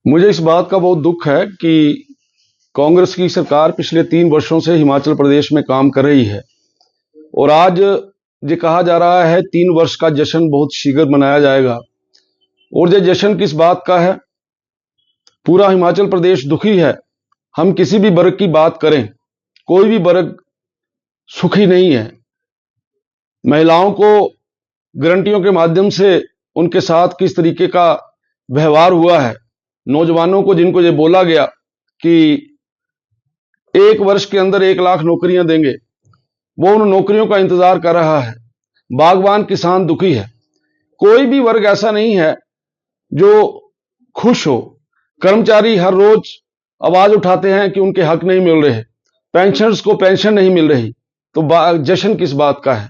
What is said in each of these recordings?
मुझे इस बात का बहुत दुख है कि कांग्रेस की सरकार पिछले 3 वर्षों से हिमाचल प्रदेश में काम कर रही है और आज ये कहा जा रहा है 3 वर्ष का जश्न बहुत शीघ्र मनाया जाएगा। और ये जश्न किस बात का है? पूरा हिमाचल प्रदेश दुखी है। हम किसी भी वर्ग की बात करें, कोई भी वर्ग सुखी नहीं है। महिलाओं को गारंटियों के माध्यम से उनके साथ किस तरीके का व्यवहार हुआ है, नौजवानों को जिनको ये बोला गया कि 1 वर्ष के अंदर 1 लाख नौकरियां देंगे, वो उन नौकरियों का इंतजार कर रहा है। बागवान किसान दुखी है। कोई भी वर्ग ऐसा नहीं है जो खुश हो। कर्मचारी हर रोज आवाज उठाते हैं कि उनके हक नहीं मिल रहे, पेंशनर्स को पेंशन नहीं मिल रही, तो जश्न किस बात का है?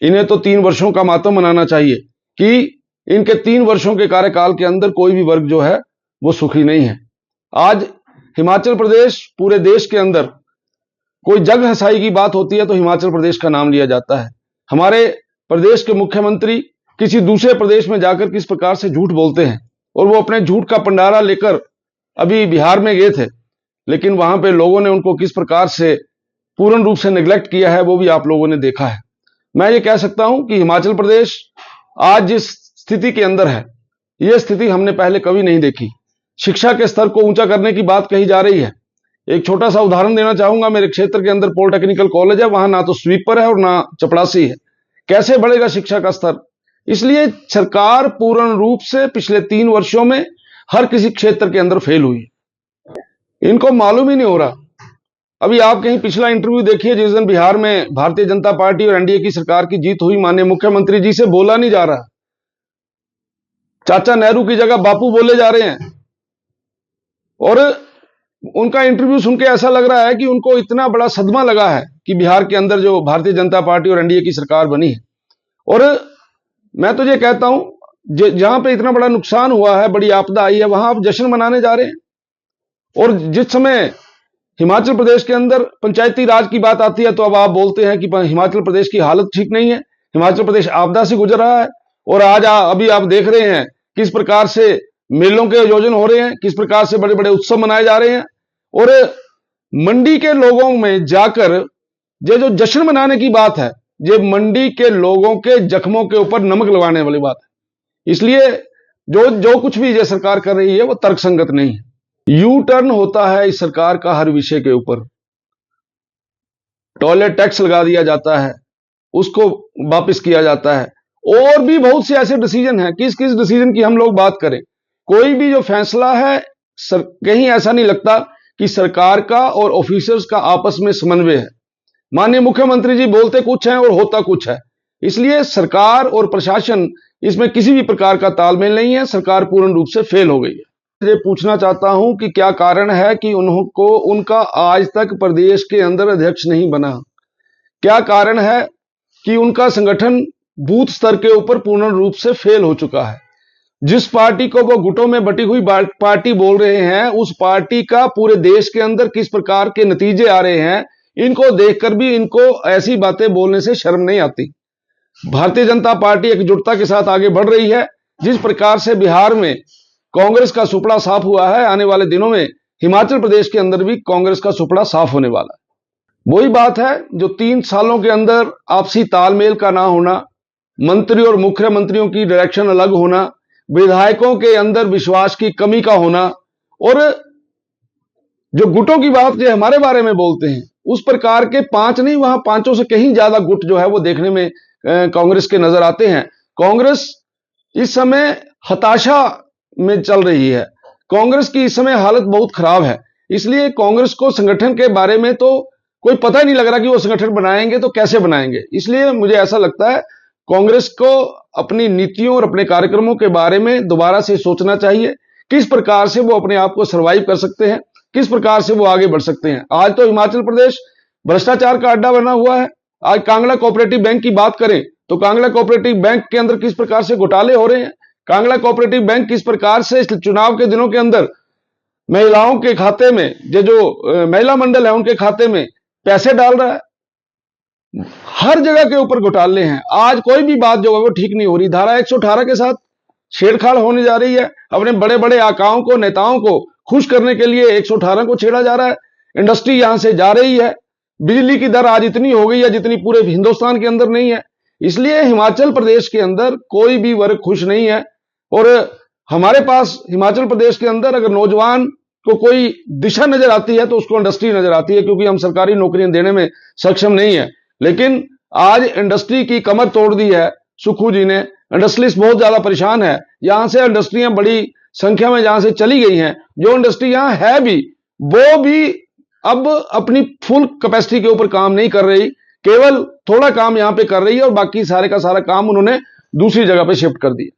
इन्हें तो 3 वर्षों का मातम मनाना चाहिए कि इनके 3 वर्षों के कार्यकाल के अंदर कोई भी वर्ग जो है वो सुखी नहीं है। आज हिमाचल प्रदेश, पूरे देश के अंदर कोई जग हंसाई की बात होती है तो हिमाचल प्रदेश का नाम लिया जाता है। हमारे प्रदेश के मुख्यमंत्री किसी दूसरे प्रदेश में जाकर किस प्रकार से झूठ बोलते हैं, और वो अपने झूठ का पंडारा लेकर अभी बिहार में गए थे, लेकिन वहां पे लोगों ने उनको किस प्रकार से पूर्ण रूप से नेग्लेक्ट किया है वो भी आप लोगों ने देखा है। मैं ये कह सकता हूं कि हिमाचल प्रदेश आज जिस स्थिति के अंदर है, यह स्थिति हमने पहले कभी नहीं देखी। शिक्षा के स्तर को ऊंचा करने की बात कही जा रही है। एक छोटा सा उदाहरण देना चाहूंगा। मेरे क्षेत्र के अंदर पॉलिटेक्निकल कॉलेज है, वहां ना तो स्वीपर है और ना चपड़ासी है। कैसे बढ़ेगा शिक्षा का स्तर? इसलिए सरकार पूर्ण रूप से पिछले 3 वर्षों में हर किसी क्षेत्र के अंदर फेल हुई। इनको मालूम ही नहीं हो रहा। अभी आप कहीं पिछला इंटरव्यू देखिए, जिस दिन बिहार में भारतीय जनता पार्टी और एनडीए की सरकार की जीत हुई, माननीय मुख्यमंत्री जी से बोला नहीं जा रहा। चाचा नेहरू की जगह बापू बोले जा रहे हैं। और उनका इंटरव्यू सुन के ऐसा लग रहा है कि उनको इतना बड़ा सदमा लगा है कि बिहार के अंदर जो भारतीय जनता पार्टी और एनडीए की सरकार बनी है। और मैं तो ये कहता हूं, जहां पे इतना बड़ा नुकसान हुआ है, बड़ी आपदा आई है, वहां आप जश्न मनाने जा रहे हैं। और जिस समय हिमाचल प्रदेश के अंदर पंचायती राज की बात आती है तो अब आप बोलते हैं कि हिमाचल प्रदेश की हालत ठीक नहीं है, हिमाचल प्रदेश आपदा से गुजर रहा है। और आज अभी आप देख रहे हैं किस प्रकार से मेलों के आयोजन हो रहे हैं, किस प्रकार से बड़े बड़े उत्सव मनाए जा रहे हैं। और मंडी के लोगों में जाकर ये जो जश्न मनाने की बात है, ये मंडी के लोगों के जख्मों के ऊपर नमक लगाने वाली बात है। इसलिए जो जो कुछ भी ये सरकार कर रही है वो तर्कसंगत नहीं है। यू टर्न होता है इस सरकार का हर विषय के ऊपर। टॉयलेट टैक्स लगा दिया जाता है, उसको वापस किया जाता है। और भी बहुत से ऐसे डिसीजन हैं। किस किस डिसीजन की हम लोग बात करें, कोई भी जो फैसला है कहीं ऐसा नहीं लगता कि सरकार का और ऑफिसर्स का आपस में समन्वय है। माननीय मुख्यमंत्री जी बोलते कुछ है और होता कुछ है। इसलिए सरकार और प्रशासन, इसमें किसी भी प्रकार का तालमेल नहीं है। सरकार पूर्ण रूप से फेल हो गई है। ये पूछना चाहता हूं कि क्या कारण है कि उनको उनका आज तक प्रदेश के अंदर अध्यक्ष नहीं बना? क्या कारण है कि उनका संगठन बूथ स्तर के ऊपर पूर्ण रूप से फेल हो चुका है? जिस पार्टी को वो गुटों में बटी हुई पार्टी बोल रहे हैं, उस पार्टी का पूरे देश के अंदर किस प्रकार के नतीजे आ रहे हैं, इनको देखकर भी इनको ऐसी बातें बोलने से शर्म नहीं आती। भारतीय जनता पार्टी एकजुटता के साथ आगे बढ़ रही है। जिस प्रकार से बिहार में कांग्रेस का सुपड़ा साफ हुआ है, आने वाले दिनों में हिमाचल प्रदेश के अंदर भी कांग्रेस का सुपड़ा साफ होने वाला है। वही बात है जो 3 सालों के अंदर आपसी तालमेल का ना होना, मंत्री और मुख्यमंत्रियों की डायरेक्शन अलग होना, विधायकों के अंदर विश्वास की कमी का होना, और जो गुटों की बात जो हमारे बारे में बोलते हैं, उस प्रकार के 5 नहीं, वहां 5 से कहीं ज्यादा गुट जो है वो देखने में कांग्रेस के नजर आते हैं। कांग्रेस इस समय हताशा में चल रही है। कांग्रेस की इस समय हालत बहुत खराब है। इसलिए कांग्रेस को संगठन के बारे में तो कोई पता ही नहीं लग रहा कि वो संगठन बनाएंगे तो कैसे बनाएंगे। इसलिए मुझे ऐसा लगता है कांग्रेस को अपनी नीतियों और अपने कार्यक्रमों के बारे में दोबारा से सोचना चाहिए, किस प्रकार से वो अपने आप को सर्वाइव कर सकते हैं, किस प्रकार से वो आगे बढ़ सकते हैं। आज तो हिमाचल प्रदेश भ्रष्टाचार का अड्डा बना हुआ है। आज कांगड़ा कोऑपरेटिव बैंक की बात करें तो कांगड़ा कोऑपरेटिव बैंक के अंदर किस प्रकार से घोटाले हो रहे हैं। कांगड़ा कोऑपरेटिव बैंक किस प्रकार से चुनाव के दिनों के अंदर महिलाओं के खाते में, जो महिला मंडल है उनके खाते में पैसे डाल रहा है। हर जगह के ऊपर घोटाले हैं। आज कोई भी बात जो है वो ठीक नहीं हो रही। धारा 118 के साथ छेड़छाड़ होने जा रही है। अपने बड़े बड़े आकाओं को, नेताओं को खुश करने के लिए 118 को छेड़ा जा रहा है। इंडस्ट्री यहां से जा रही है। बिजली की दर आज इतनी हो गई है जितनी पूरे हिंदुस्तान के अंदर नहीं है। इसलिए हिमाचल प्रदेश के अंदर कोई भी वर्ग खुश नहीं है। और हमारे पास हिमाचल प्रदेश के अंदर अगर नौजवान को कोई दिशा नजर आती है तो उसको इंडस्ट्री नजर आती है, क्योंकि हम सरकारी नौकरियां देने में सक्षम नहीं है। लेकिन आज इंडस्ट्री की कमर तोड़ दी है सुक्खू जी ने। इंडस्ट्रियलिस्ट बहुत ज्यादा परेशान है। यहां से इंडस्ट्रियां बड़ी संख्या में जहां से चली गई हैं, जो इंडस्ट्री यहां है भी वो भी अब अपनी फुल कैपेसिटी के ऊपर काम नहीं कर रही, केवल थोड़ा काम यहां पे कर रही है और बाकी सारे का सारा काम उन्होंने दूसरी जगह पे शिफ्ट कर दिया।